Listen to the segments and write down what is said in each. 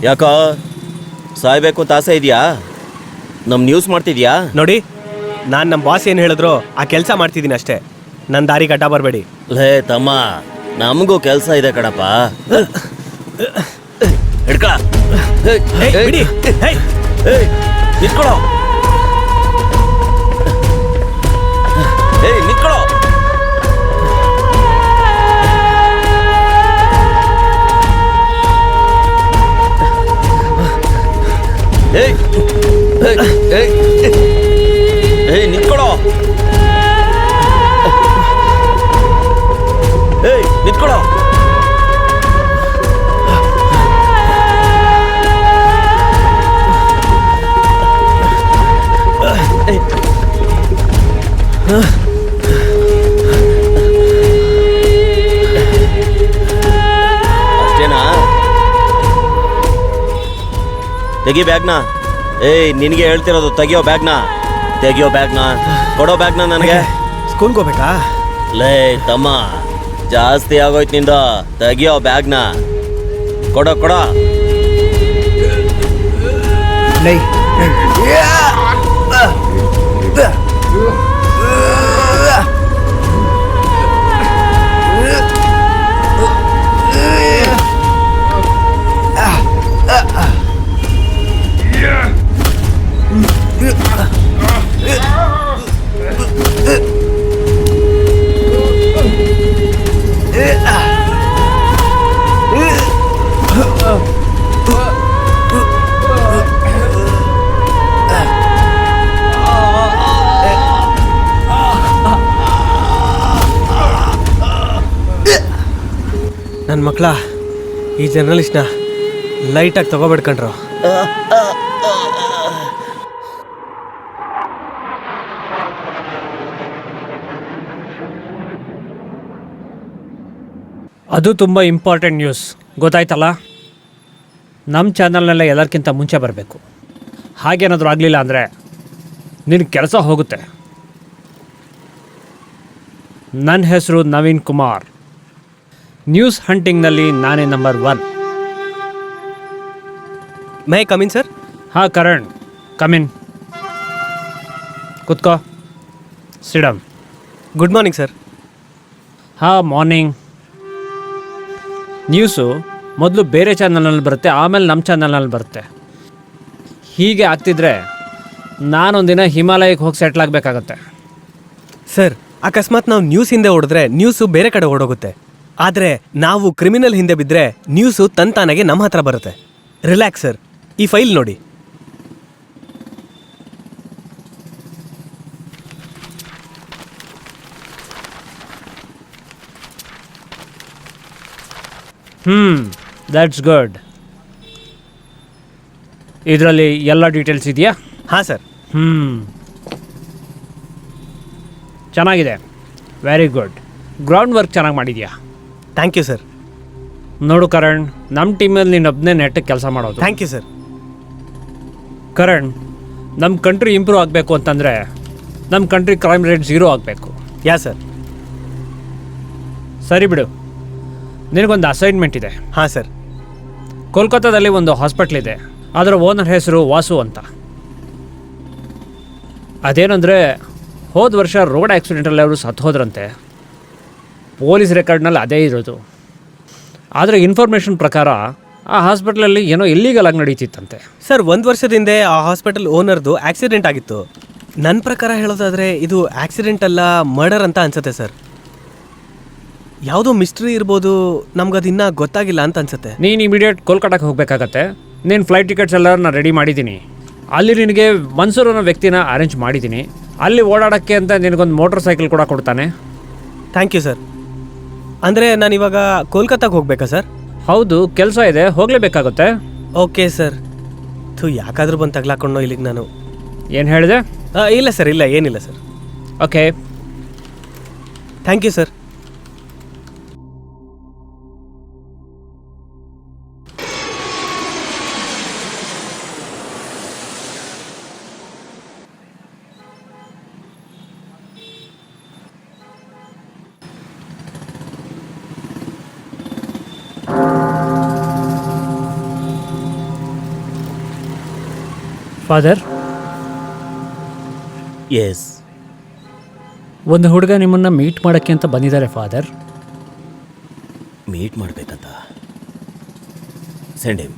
ಯಾಕೋ ಸಾಯ್ಬೇಕು ಅಂತ ಆಸೆ ಇದೆಯಾ? ನಮ್ಮ ನ್ಯೂಸ್ ಮಾಡ್ತಿದ್ಯಾ? ನೋಡಿ, ನಾನು ನಮ್ಮ ಬಾಸ್ ಏನು ಹೇಳಿದ್ರು ಆ ಕೆಲಸ ಮಾಡ್ತಿದ್ದೀನಿ ಅಷ್ಟೇ. ನನ್ನ ದಾರಿ ಗಡ್ಡ ಬರಬೇಡಿ. ಲೇ ತಮ್ಮ, ನಮಗೂ ಕೆಲಸ ಇದೆ ಕಣಪ್ಪ. ಹಿಡ್ಕೊಳ. ಬಿಡಿ. ನಿಂತ್ಕೊಳ್ಳೋ. ನಿಂತ್ಕೊಳ್ಳೋ. ನಿಂತ್ಕೊಳ್ಳೋ. ನಿಂತ್ಕೊಳ್ಳೋ. ಅಷ್ಟೇನಾ? ತೆಗಿ ಬ್ಯಾಗ್ನ. ನಿನಗೆ ಹೇಳ್ತಿರೋದು, ತೆಗಿಯೋ ಬ್ಯಾಗ್ನ. ತೆಗಿಯೋ ಬ್ಯಾಗ್ನ. ಕೊಡೋ ಬ್ಯಾಗ್ನ ನನಗೆ. ಸ್ಕೂಲ್ಗೆ ಹೋಗ್ಬೇಕಾ? ಲೇ ತಮ್ಮ, ಜಾಸ್ತಿ ಆಗೋಯ್ತು ನಿಂದು. ತೆಗಿಯೋ ಬ್ಯಾಗ್ನ. ಕೊಡೋ ಕೊಡೋ. ಲೈ ನನ್ನ ಮಕ್ಕಳ, ಈ ಜರ್ನಲಿಸ್ಟ್ನ ಲೈಟಾಗಿ ತಗೋಬಿಡ್ಕೊಂಡ್ರು. ಅದು ತುಂಬ ಇಂಪಾರ್ಟೆಂಟ್ ನ್ಯೂಸ್, ಗೊತ್ತಾಯ್ತಲ್ಲ? ನಮ್ಮ ಚಾನಲ್ನೆಲ್ಲ ಎಲ್ಲರಿಗಿಂತ ಮುಂಚೆ ಬರಬೇಕು. ಹಾಗೇನಾದರೂ ಆಗಲಿಲ್ಲ ಅಂದರೆ ನಿನ್ನ ಕೆಲಸ ಹೋಗುತ್ತೆ. ನನ್ನ ಹೆಸರು ನವೀನ್ ಕುಮಾರ್. ನ್ಯೂಸ್ ಹಂಟಿಂಗ್ನಲ್ಲಿ ನಾನೇ ನಂಬರ್ 1. May come in sir? ಹಾಂ ಕರಣ್, ಕಮಿನ್. ಕೂತ್ಕೋ. ಸಿಡಮ್. Good morning sir. ಹಾಂ, ಮಾರ್ನಿಂಗ್. ನ್ಯೂಸು ಮೊದಲು ಬೇರೆ ಚಾನಲ್ನಲ್ಲಿ ಬರುತ್ತೆ, ಆಮೇಲೆ ನಮ್ಮ ಚಾನಲ್ನಲ್ಲಿ ಬರುತ್ತೆ. ಹೀಗೆ ಆಗ್ತಿದ್ರೆ ನಾನೊಂದಿನ ಹಿಮಾಲಯಕ್ಕೆ ಹೋಗಿ ಸೆಟ್ಲ್ ಆಗಬೇಕಾಗತ್ತೆ. ಸರ್, ಅಕಸ್ಮಾತ್ ನಾವು ನ್ಯೂಸ್ ಹಿಂದೆ ಹೊಡೆದ್ರೆ ನ್ಯೂಸು ಬೇರೆ ಕಡೆ ಓಡೋಗುತ್ತೆ. ಆದರೆ ನಾವು ಕ್ರಿಮಿನಲ್ ಹಿಂದೆ ಬಿದ್ದರೆ ನ್ಯೂಸು ತಂತಾನಾಗೆ ನಮ್ಮ ಹತ್ರ ಬರುತ್ತೆ. Relax sir. ಈ ಫೈಲ್ ನೋಡಿ. That's good. ಇದರಲ್ಲಿ ಎಲ್ಲ ಡೀಟೇಲ್ಸ್ ಇದೆಯಾ? ಹಾಂ ಸರ್. ಚೆನ್ನಾಗಿದೆ. Very good. ಗ್ರೌಂಡ್ ವರ್ಕ್ ಚೆನ್ನಾಗಿ ಮಾಡಿದ್ಯಾ. Thank you sir. ನೋಡು ಕರಣ್, ನಮ್ಮ ಟೀಮಲ್ಲಿ ನೀನೊಬ್ಬನೇ ನೆಟ್ಟಗೆ ಕೆಲಸ ಮಾಡೋದು. Thank you sir. ಕರಣ್, ನಮ್ಮ ಕಂಟ್ರಿ ಇಂಪ್ರೂವ್ ಆಗಬೇಕು ಅಂತಂದರೆ ನಮ್ಮ ಕಂಟ್ರಿ ಕ್ರೈಮ್ ರೇಟ್ 0 ಆಗಬೇಕು. ಯಾ ಸರ್. ಸರಿ ಬಿಡು, ನಿನಗೊಂದು ಅಸೈನ್ಮೆಂಟ್ ಇದೆ. ಹಾಂ ಸರ್. ಕೋಲ್ಕತ್ತಾದಲ್ಲಿ ಒಂದು ಹಾಸ್ಪಿಟ್ಲ್ ಇದೆ. ಅದರ ಓನರ್ ಹೆಸರು ವಾಸು ಅಂತ. ಅದೇನೆಂದರೆ, ಹೋದ ವರ್ಷ ರೋಡ್ ಆಕ್ಸಿಡೆಂಟಲ್ಲಿ ಅವರು ಸತ್ತು ಹೋದ್ರಂತೆ. ಪೊಲೀಸ್ ರೆಕಾರ್ಡ್ನಲ್ಲಿ ಅದೇ ಇರೋದು. ಆದರೆ ಇನ್ಫಾರ್ಮೇಷನ್ ಪ್ರಕಾರ ಆ ಹಾಸ್ಪಿಟ್ಲಲ್ಲಿ ಏನೋ ಇಲ್ಲೀಗಲ್ ಆಗಿ ನಡೀತಿತ್ತಂತೆ. ಸರ್, 1 ವರ್ಷದ ಹಿಂದೆ ಆ ಹಾಸ್ಪಿಟಲ್ ಓನರ್ದು ಆಕ್ಸಿಡೆಂಟ್ ಆಗಿತ್ತು. ನನ್ನ ಪ್ರಕಾರ ಹೇಳೋದಾದರೆ ಇದು ಆಕ್ಸಿಡೆಂಟ್ ಅಲ್ಲ, ಮರ್ಡರ್ ಅಂತ ಅನ್ಸುತ್ತೆ ಸರ್. ಯಾವುದೋ ಮಿಸ್ಟ್ರಿ ಇರ್ಬೋದು, ನಮ್ಗದು ಇನ್ನೂ ಗೊತ್ತಾಗಿಲ್ಲ ಅಂತ ಅನ್ಸುತ್ತೆ. ನೀನು ಇಮಿಡಿಯೇಟ್ ಕೋಲ್ಕತ್ತಾಕ್ಕೆ ಹೋಗಬೇಕಾಗತ್ತೆ. ನೀನು ಫ್ಲೈಟ್ ಟಿಕೆಟ್ಸ್ ಎಲ್ಲ ನಾನು ರೆಡಿ ಮಾಡಿದ್ದೀನಿ. ಅಲ್ಲಿ ನಿನಗೆ ಮನ್ಸೂರ್ ಅನ್ನೋ ವ್ಯಕ್ತಿನ ಅರೇಂಜ್ ಮಾಡಿದ್ದೀನಿ. ಅಲ್ಲಿ ಓಡಾಡೋಕ್ಕೆ ಅಂತ ನಿನಗೊಂದು ಮೋಟರ್ ಸೈಕಲ್ ಕೂಡ ಕೊಡ್ತಾನೆ. Thank you sir. ಅಂದರೆ ನಾನಿವಾಗ ಕೋಲ್ಕತ್ತಾಗೆ ಹೋಗ್ಬೇಕಾ ಸರ್? ಹೌದು, ಕೆಲಸ ಇದೆ, ಹೋಗಲೇಬೇಕಾಗುತ್ತೆ. Okay sir. ಯಾಕಾದರೂ ಬಂದು ತಗ್ಲಾಕೊಂಡೋ ಇಲ್ಲಿಗೆ ನಾನು. ಏನು ಹೇಳಿದೆ? ಇಲ್ಲ ಸರ್, ಇಲ್ಲ, ಏನಿಲ್ಲ sir. Okay, thank you sir. Father, yes. ಒಂದು ಹುಡುಗ ನಿಮ್ಮನ್ನು ಮೀಟ್ ಮಾಡೋಕ್ಕೆ ಅಂತ ಬಂದಿದ್ದಾರೆ ಫಾದರ್. ಮೀಟ್ ಮಾಡಬೇಕಂತ. Send him.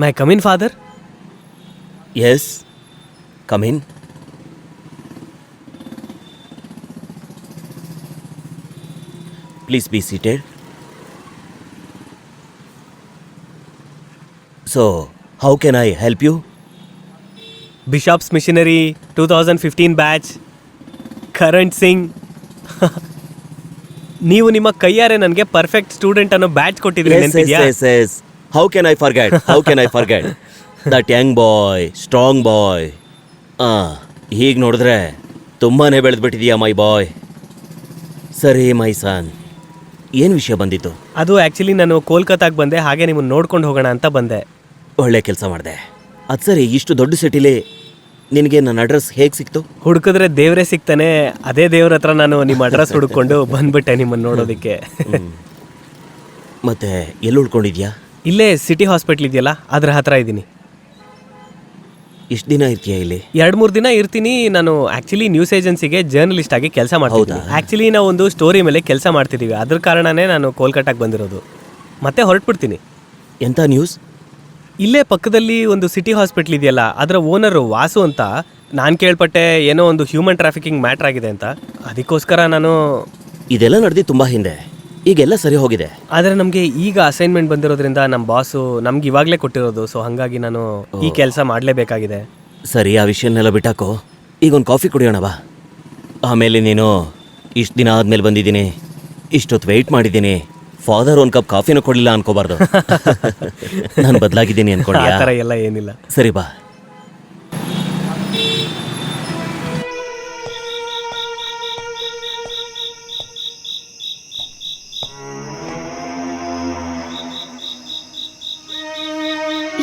May come in father? Yes, come in. Please be seated. So, how can I help you? Bishop's missionary 2015 batch, Karan Singh. ನೀವು ನಿಮ್ಮ ಕೈಯಾರೆ ನನಗೆ ಪರ್ಫೆಕ್ಟ್ ಸ್ಟೂಡೆಂಟ್ ಅನ್ನೋ ಬ್ಯಾಚ್ ಕೊಟ್ಟಿದ್ರಿ, ನೆನಪಿದ್ಯಾ? Yes. How can I forget? That young boy, strong boy. ಹೀಗೆ ನೋಡಿದ್ರೆ ತುಂಬಾನೇ ಬೆಳೆದ್ಬಿಟ್ಟಿದೀಯಾ ಮೈ ಬಾಯ್. ಸರಿ ಮೈ ಸನ್, ಏನು ವಿಷಯ ಬಂದಿತ್ತು? ಅದು ಆ್ಯಕ್ಚುಲಿ ನಾನು ಕೋಲ್ಕತ್ತಾಗೆ ಬಂದೆ, ಹಾಗೆ ನಿಮ್ಮನ್ನು ನೋಡ್ಕೊಂಡು ಹೋಗೋಣ ಅಂತ ಬಂದೆ. ಒಳ್ಳೆ ಕೆಲಸ ಮಾಡಿದೆ. ಅದು ಸರಿ, ಇಷ್ಟು ದೊಡ್ಡ ಸಿಟಿಲಿ ನಿನಗೆ ನನ್ನ ಅಡ್ರೆಸ್ ಹೇಗೆ ಸಿಕ್ತು? ಹುಡುಕಿದ್ರೆ ದೇವರೇ ಸಿಗ್ತಾನೆ. ಅದೇ ದೇವ್ರ ಹತ್ರ ನಾನು ನಿಮ್ಮ ಅಡ್ರೆಸ್ ಹುಡುಕೊಂಡು ಬಂದ್ಬಿಟ್ಟೆ ನಿಮ್ಮನ್ನು ನೋಡೋದಕ್ಕೆ. ಮತ್ತೆ ಎಲ್ಲಿ ಉಳ್ಕೊಂಡಿದ್ಯಾ? ಇಲ್ಲೇ ಸಿಟಿ ಹಾಸ್ಪಿಟ್ಲ್ ಇದೆಯಲ್ಲ, ಅದ್ರ ಹತ್ರ ಇದ್ದೀನಿ. ಇಷ್ಟು ದಿನ ಇರ್ತೀಯಾ ಇಲ್ಲಿ? 2-3 ದಿನ ಇರ್ತೀನಿ. ನಾನು ಆ್ಯಕ್ಚುಲಿ ನ್ಯೂಸ್ ಏಜೆನ್ಸಿಗೆ ಜರ್ನಲಿಸ್ಟ್ ಆಗಿ ಕೆಲಸ ಮಾಡ್ತೀನಿ. ಆ್ಯಕ್ಚುಲಿ ನಾವು ಒಂದು ಸ್ಟೋರಿ ಮೇಲೆ ಕೆಲಸ ಮಾಡ್ತಿದ್ದೀವಿ, ಅದ್ರ ಕಾರಣನೇ ನಾನು ಕೋಲ್ಕತ್ತಾಗೆ ಬಂದಿರೋದು. ಮತ್ತೆ ಹೊರಟ್ಬಿಡ್ತೀನಿ. ಎಂಥ ನ್ಯೂಸ್? ಇಲ್ಲೇ ಪಕ್ಕದಲ್ಲಿ ಒಂದು ಸಿಟಿ ಹಾಸ್ಪಿಟ್ಲ್ ಇದೆಯಲ್ಲ, ಅದರ ಓನರು ವಾಸು ಅಂತ. ನಾನು ಕೇಳ್ಪಟ್ಟೆ ಏನೋ ಒಂದು ಹ್ಯೂಮನ್ ಟ್ರಾಫಿಕಿಂಗ್ ಮ್ಯಾಟ್ರ್ ಆಗಿದೆ ಅಂತ. ಅದಕ್ಕೋಸ್ಕರ ನಾನು... ಇದೆಲ್ಲ ನಡೆದು ತುಂಬ ಹಿಂದೆ, ಈಗೆಲ್ಲ ಸರಿ ಹೋಗಿದೆ. ಆದರೆ ನಮಗೆ ಈಗ ಅಸೈನ್ಮೆಂಟ್ ಬಂದಿರೋದ್ರಿಂದ ನಮ್ಮ ಬಾಸು ನಮ್ಗೆ ಇವಾಗಲೇ ಕೊಟ್ಟಿರೋದು. ಸೊ ಹಾಗಾಗಿ ನಾನು ಈ ಕೆಲಸ ಮಾಡಲೇಬೇಕಾಗಿದೆ. ಸರಿ, ಆ ವಿಷಯನ್ನೆಲ್ಲ ಬಿಟ್ಟಾಕೋ. ಈಗ ಒಂದು ಕಾಫಿ ಕುಡಿಯೋಣ ಬಾ. ಆಮೇಲೆ ನೀನು ಇಷ್ಟು ದಿನ ಆದಮೇಲೆ ಬಂದಿದ್ದೀನಿ, ಇಷ್ಟೊತ್ತು ವೆಯ್ಟ್ ಮಾಡಿದ್ದೀನಿ, ಫಾದರ್ ಒಂದು ಕಪ್ ಕಾಫಿನೂ ಕೊಡಲಿಲ್ಲ ಅನ್ಕೋಬಾರ್ದು. ನಾನು ಬದಲಾಗಿದ್ದೀನಿ ಆ ಅನ್ಕೊಂಡ್ಯಾ? ಥರ ಎಲ್ಲ ಏನಿಲ್ಲ. ಸರಿ ಬಾ.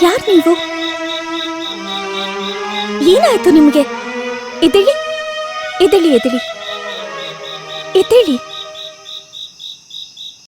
ಯಾರು ನೀವು? ಏನಾಯ್ತು ನಿಮಗೆ? ಎದ್ದೇಳಿ ಎದ್ದೇಳಿ ಎದ್ದೇಳಿ ಎದ್ದೇಳಿ.